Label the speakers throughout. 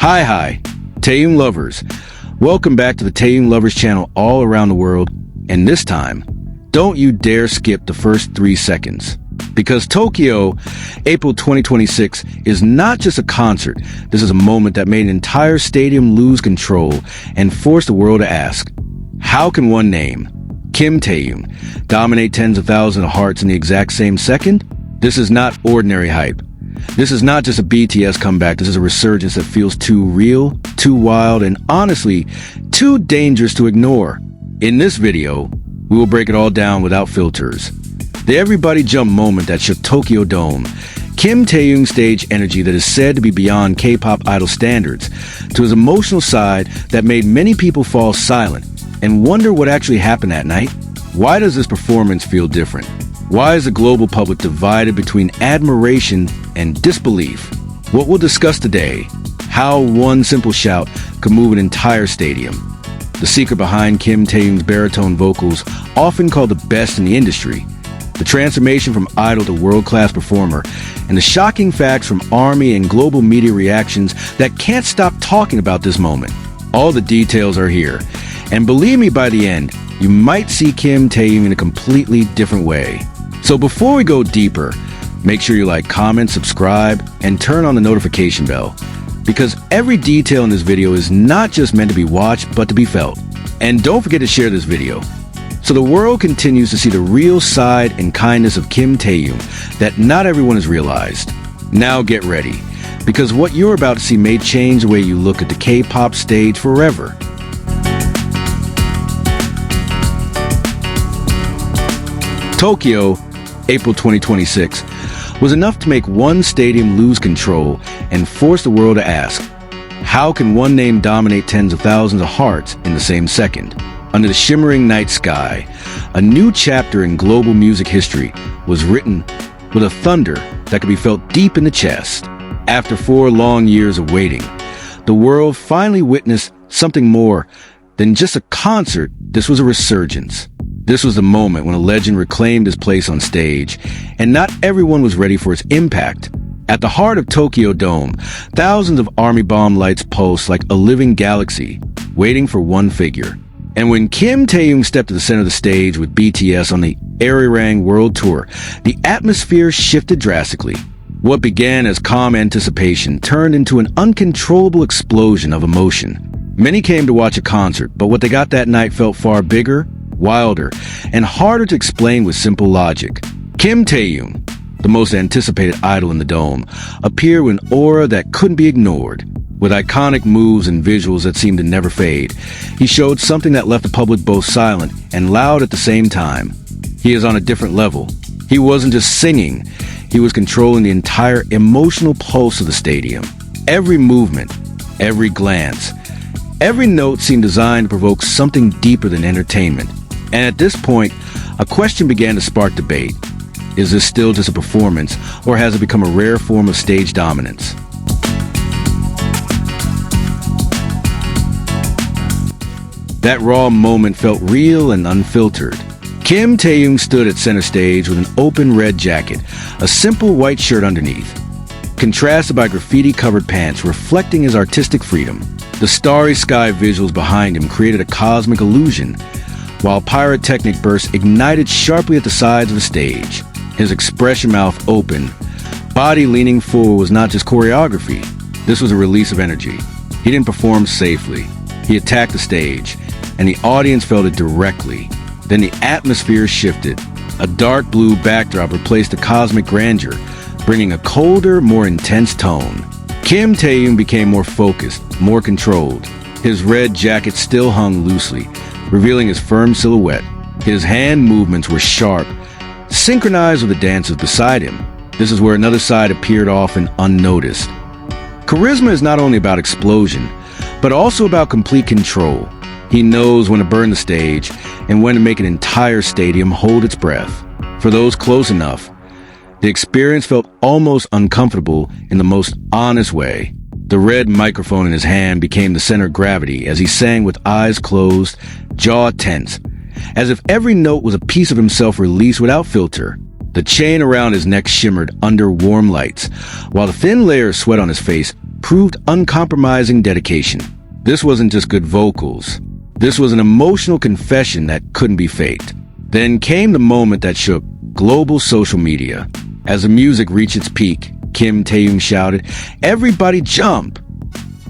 Speaker 1: Hi, Taehyung lovers. Welcome back to the Taehyung Lovers channel all around the world. And this time, don't you dare skip the first 3 seconds. Because Tokyo, April 2026, is not just a concert. This is a moment that made an entire stadium lose control and forced the world to ask, how can one name, Kim Taehyung, dominate tens of thousands of hearts in the exact same second? This is not ordinary hype. This is not just a BTS comeback. This is a resurgence that feels too real, too wild, and honestly, too dangerous to ignore. In this video, we will break it all down without filters. The everybody jump moment that shook Tokyo Dome, Kim Taehyung's stage energy that is said to be beyond K-pop idol standards, to his emotional side that made many people fall silent and wonder what actually happened that night. Why does this performance feel different? Why is the global public divided between admiration and disbelief? What we'll discuss today, how one simple shout could move an entire stadium, the secret behind Kim Taehyung's baritone vocals, often called the best in the industry, the transformation from idol to world-class performer, and the shocking facts from ARMY and global media reactions that can't stop talking about this moment. All the details are here, and believe me, by the end, you might see Kim Taehyung in a completely different way. So before we go deeper, make sure you like, comment, subscribe, and turn on the notification bell, because every detail in this video is not just meant to be watched, but to be felt. And don't forget to share this video, so the world continues to see the real side and kindness of Kim Taehyung that not everyone has realized. Now get ready, because what you're about to see may change the way you look at the K-pop stage forever. Tokyo, April 2026, was enough to make one stadium lose control and force the world to ask, how can one name dominate tens of thousands of hearts in the same second? Under the shimmering night sky, a new chapter in global music history was written with a thunder that could be felt deep in the chest. After 4 long years of waiting, the world finally witnessed something more than just a concert. This was a resurgence. This was the moment when a legend reclaimed his place on stage, and not everyone was ready for its impact. At the heart of Tokyo Dome, thousands of army bomb lights pulsed like a living galaxy, waiting for one figure. And when Kim Taehyung stepped to the center of the stage with BTS on the Arirang World Tour, the atmosphere shifted drastically. What began as calm anticipation turned into an uncontrollable explosion of emotion. Many came to watch a concert, but what they got that night felt far bigger, wilder, and harder to explain with simple logic. Kim Taehyung, the most anticipated idol in the Dome, appeared with an aura that couldn't be ignored. With iconic moves and visuals that seemed to never fade, he showed something that left the public both silent and loud at the same time. He is on a different level. He wasn't just singing, he was controlling the entire emotional pulse of the stadium. Every movement, every glance, every note seemed designed to provoke something deeper than entertainment. And at this point, a question began to spark debate. Is this still just a performance, or has it become a rare form of stage dominance? That raw moment felt real and unfiltered. Kim Taehyung stood at center stage with an open red jacket, a simple white shirt underneath, contrasted by graffiti-covered pants reflecting his artistic freedom. The starry sky visuals behind him created a cosmic illusion, while pyrotechnic bursts ignited sharply at the sides of the stage. His expression mouth open, body leaning forward was not just choreography. This was a release of energy. He didn't perform safely. He attacked the stage, and the audience felt it directly. Then the atmosphere shifted. A dark blue backdrop replaced the cosmic grandeur, bringing a colder, more intense tone. Kim Taehyung became more focused, more controlled. His red jacket still hung loosely, revealing his firm silhouette. His hand movements were sharp, synchronized with the dancers beside him. This is where another side appeared often unnoticed. Charisma is not only about explosion, but also about complete control. He knows when to burn the stage and when to make an entire stadium hold its breath. For those close enough, the experience felt almost uncomfortable in the most honest way. The red microphone in his hand became the center of gravity as he sang with eyes closed, jaw tense, as if every note was a piece of himself released without filter. The chain around his neck shimmered under warm lights, while the thin layer of sweat on his face proved uncompromising dedication. This wasn't just good vocals. This was an emotional confession that couldn't be faked. Then came the moment that shook global social media. As the music reached its peak, Kim Taehyung shouted, "Everybody jump!"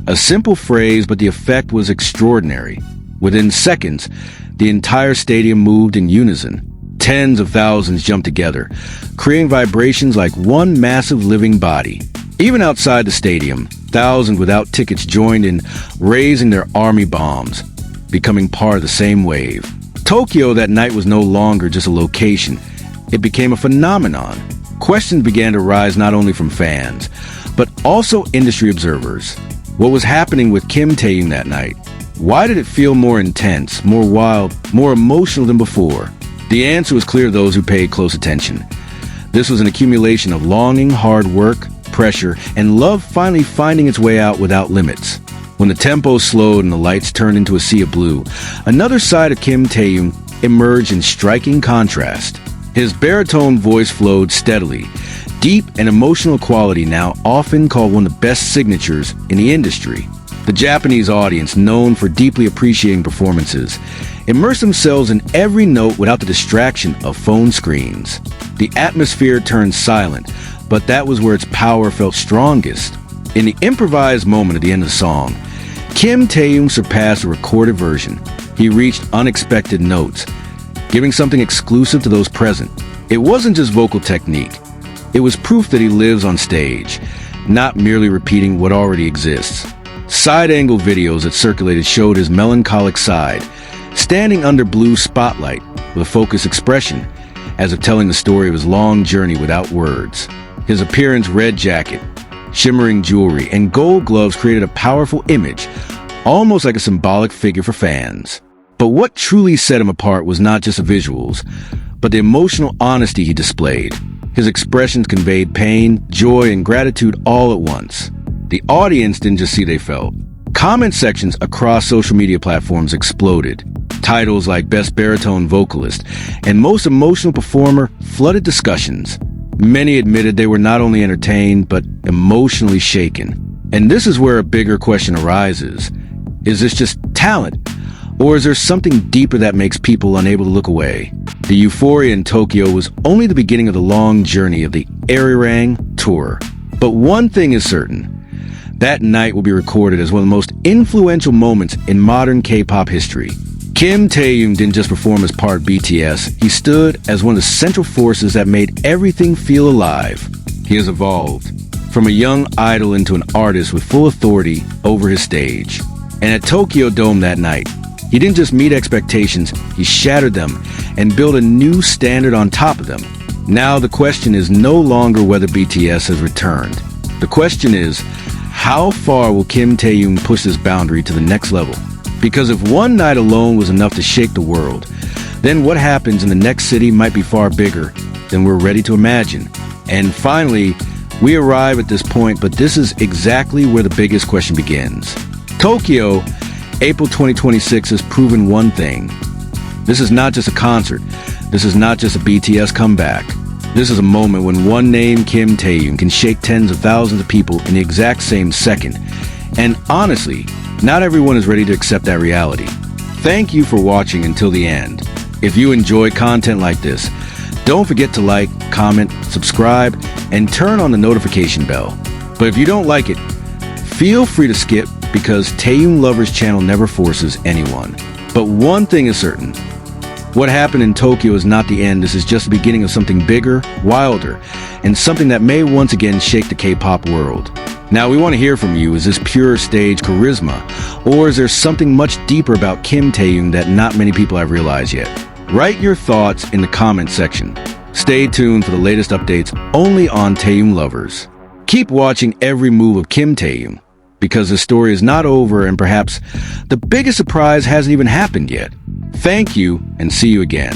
Speaker 1: A simple phrase, but the effect was extraordinary. Within seconds, the entire stadium moved in unison. Tens of thousands jumped together, creating vibrations like one massive living body. Even outside the stadium, thousands without tickets joined in, raising their army bombs, becoming part of the same wave. Tokyo that night was no longer just a location. It became a phenomenon. Questions began to rise not only from fans, but also industry observers. What was happening with Kim Taehyung that night? Why did it feel more intense, more wild, more emotional than before? The answer was clear to those who paid close attention. This was an accumulation of longing, hard work, pressure, and love finally finding its way out without limits. When the tempo slowed and the lights turned into a sea of blue, another side of Kim Taehyung emerged in striking contrast. His baritone voice flowed steadily, deep and emotional quality now often called one of the best signatures in the industry. The Japanese audience, known for deeply appreciating performances, immersed themselves in every note without the distraction of phone screens. The atmosphere turned silent, but that was where its power felt strongest. In the improvised moment at the end of the song, Kim Taehyung surpassed the recorded version. He reached unexpected notes, giving something exclusive to those present. It wasn't just vocal technique. It was proof that he lives on stage, not merely repeating what already exists. Side-angle videos that circulated showed his melancholic side, standing under blue spotlight with a focused expression, as if telling the story of his long journey without words. His appearance, red jacket, shimmering jewelry, and gold gloves created a powerful image, almost like a symbolic figure for fans. But what truly set him apart was not just the visuals, but the emotional honesty he displayed. His expressions conveyed pain, joy, and gratitude all at once. The audience didn't just see they felt. Comment sections across social media platforms exploded. Titles like Best Baritone Vocalist and Most Emotional Performer flooded discussions. Many admitted they were not only entertained, but emotionally shaken. And this is where a bigger question arises. Is this just talent? Or is there something deeper that makes people unable to look away? The euphoria in Tokyo was only the beginning of the long journey of the arirang tour. But one thing is certain. That night will be recorded as one of the most influential moments in modern K-pop history. Kim Taehyung didn't just perform as part of BTS, he stood as one of the central forces that made everything feel alive. He has evolved from a young idol into an artist with full authority over his stage. And at Tokyo Dome that night, he didn't just meet expectations, he shattered them and built a new standard on top of them. Now the question is no longer whether BTS has returned. The question is, how far will Kim Taehyung push this boundary to the next level? Because if one night alone was enough to shake the world, then what happens in the next city might be far bigger than we're ready to imagine. And finally, we arrive at this point, but this is exactly where the biggest question begins. Tokyo, April 2026 has proven one thing. This is not just a concert. This is not just a BTS comeback. This is a moment when one name, Kim Taehyung, can shake tens of thousands of people in the exact same second. And honestly, not everyone is ready to accept that reality. Thank you for watching until the end. If you enjoy content like this, don't forget to like, comment, subscribe, and turn on the notification bell. But if you don't like it, feel free to skip because Taehyung Lovers channel never forces anyone. But one thing is certain. What happened in Tokyo is not the end. This is just the beginning of something bigger, wilder, and something that may once again shake the K-pop world. Now, we want to hear from you. Is this pure stage charisma? Or is there something much deeper about Kim Taehyung that not many people have realized yet? Write your thoughts in the comment section. Stay tuned for the latest updates only on Taehyung Lovers. Keep watching every move of Kim Taehyung, because the story is not over and perhaps the biggest surprise hasn't even happened yet. Thank you and see you again.